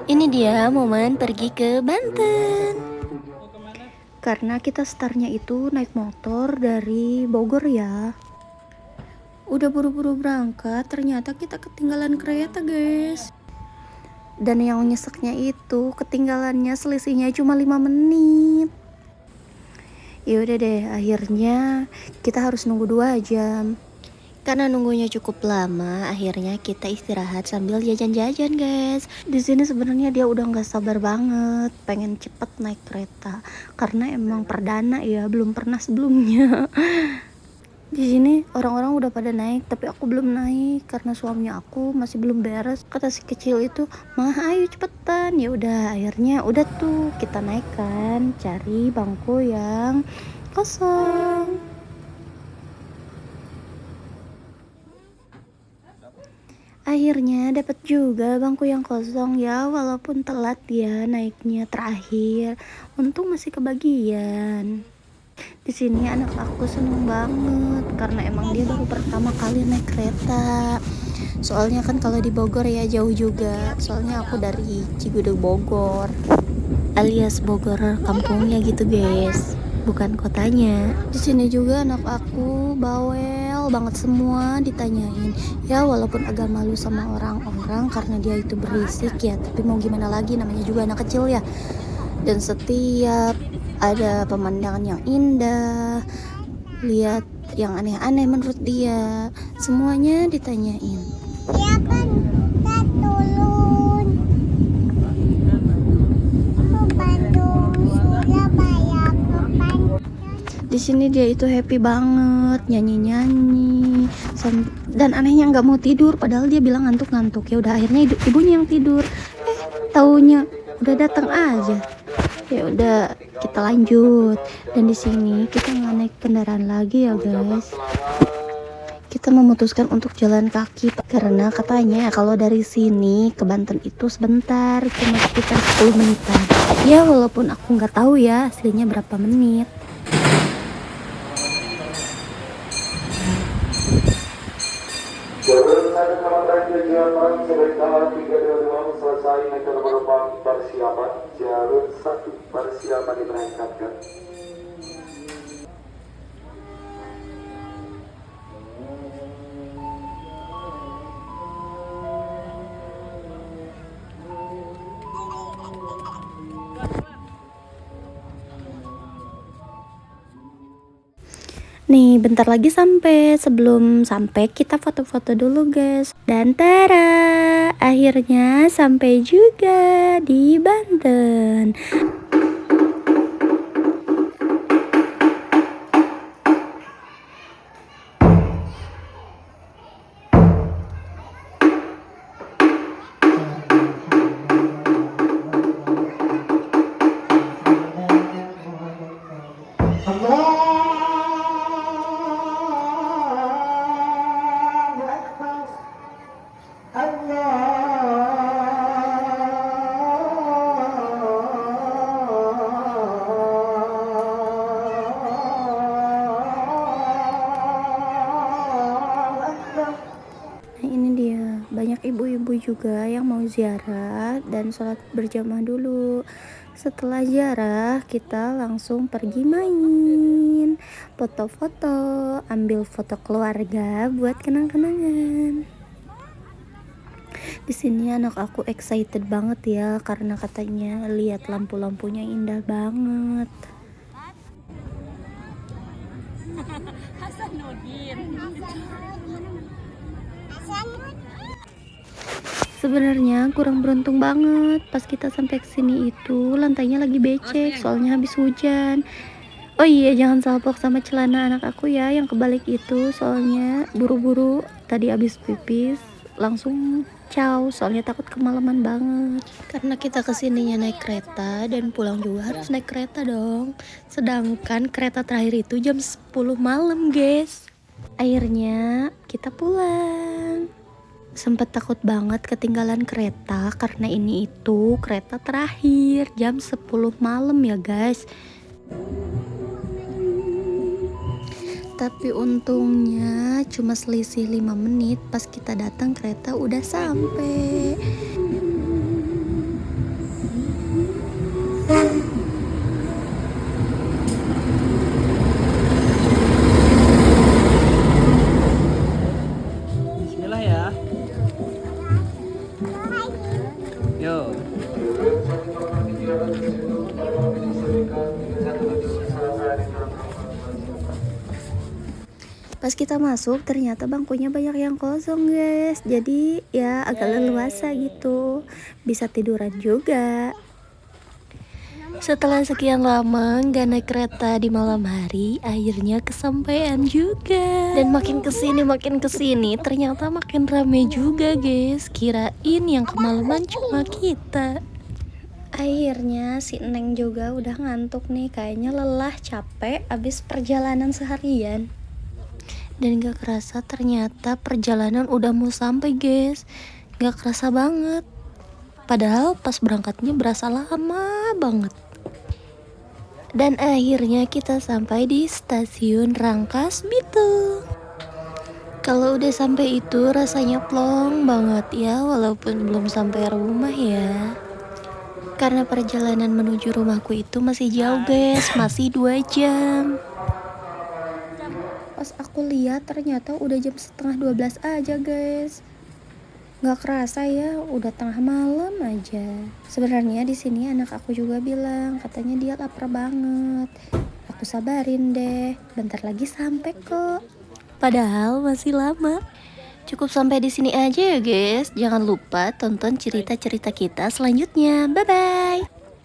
Ini dia momen pergi ke Banten. Karena kita startnya itu naik motor dari Bogor ya. Udah buru-buru berangkat, ternyata kita ketinggalan kereta, guys. Dan yang nyeseknya itu ketinggalannya selisihnya cuma 5 menit. Ya udah deh, akhirnya kita harus nunggu 2 jam. Karena nunggunya cukup lama, akhirnya kita istirahat sambil jajan-jajan, guys. Di sini sebenarnya dia udah nggak sabar banget, pengen cepet naik kereta. Karena emang perdana ya, belum pernah sebelumnya. Di sini orang-orang udah pada naik, tapi aku belum naik karena suaminya aku masih belum beres. Kata si kecil itu, "Mah, ayo cepetan." Ya udah, akhirnya udah tuh kita naik kan, cari bangku yang kosong. Akhirnya dapat juga bangku yang kosong ya, walaupun telat ya naiknya terakhir. Untung masih kebagian. Di sini anak aku seneng banget karena emang dia baru pertama kali naik kereta. Soalnya kan kalau di Bogor ya jauh juga. Soalnya aku dari Cigudeg Bogor, alias Bogor kampungnya gitu, guys. Bukan kotanya. Di sini juga anak aku bawel banget, semua ditanyain. Ya walaupun agak malu sama orang-orang karena dia itu berisik ya, tapi mau gimana lagi, namanya juga anak kecil ya. Dan setiap ada pemandangan yang indah, lihat yang aneh-aneh menurut dia, semuanya ditanyain. Ya kan, kita turun ke Bandung, Surabaya, ke Bandung. Di sini dia itu happy banget, nyanyi-nyanyi, dan anehnya nggak mau tidur, padahal dia bilang ngantuk-ngantuk. Ya udah akhirnya ibunya yang tidur. Taunya udah datang aja. Ya udah kita lanjut. Dan di sini kita nggak naik kendaraan lagi ya guys. Kita memutuskan untuk jalan kaki karena katanya kalau dari sini ke Banten itu sebentar, cuma sekitar 10 menitan. Ya walaupun aku nggak tahu ya aslinya berapa menit. Sebelum saya kembali kegiatan sebentar 322 selesai metode penumpang persiapan jalur 1 persiapan diberangkatkan. Nih, bentar lagi sampai. Sebelum sampai, kita foto-foto dulu, guys. Dan tara, akhirnya sampai juga di Banten. Nah ini dia, banyak ibu-ibu juga yang mau ziarah dan sholat berjamaah dulu. Setelah ziarah, kita langsung pergi main, foto-foto, ambil foto keluarga buat kenang-kenangan. Di sini anak aku excited banget ya, karena katanya lihat lampu-lampunya indah banget. Sebenarnya kurang beruntung banget, pas kita sampai ke sini itu lantainya lagi becek soalnya habis hujan. Oh iya, jangan salpok sama celana anak aku ya yang kebalik itu, soalnya buru-buru tadi habis pipis langsung caw, soalnya takut kemalaman banget. Karena kita kesininya naik kereta dan pulang juga harus naik kereta dong. Sedangkan kereta terakhir itu jam 10 malam, guys. Akhirnya kita pulang. Sempet takut banget ketinggalan kereta karena ini itu kereta terakhir jam 10 malam ya guys. Tapi untungnya cuma selisih 5 menit, pas kita datang kereta udah sampai. Bismillah ya. Yo. Pas kita masuk ternyata bangkunya banyak yang kosong guys, jadi ya agak leluasa gitu, bisa tiduran juga. Setelah sekian lama nggak naik kereta di malam hari, akhirnya kesampaian juga. Dan makin kesini ternyata makin rame juga guys. Kirain yang kemalaman cuma kita. Akhirnya si Neng juga udah ngantuk nih, kayaknya lelah capek abis perjalanan seharian. Dan gak kerasa ternyata perjalanan udah mau sampai guys. Gak kerasa banget. Padahal pas berangkatnya berasa lama banget. Dan akhirnya kita sampai di stasiun Rangkas Bitung. Kalau udah sampai itu rasanya plong banget ya, walaupun belum sampai rumah ya. Karena perjalanan menuju rumahku itu masih jauh guys, masih 2 jam. Pas aku lihat ternyata udah jam setengah 12 aja guys. Nggak kerasa ya, udah tengah malam aja. Sebenarnya di sini anak aku juga bilang, katanya dia lapar banget. Aku sabarin deh, bentar lagi sampai kok. Padahal masih lama. Cukup sampai di sini aja ya guys. Jangan lupa tonton cerita-cerita kita selanjutnya. Bye bye.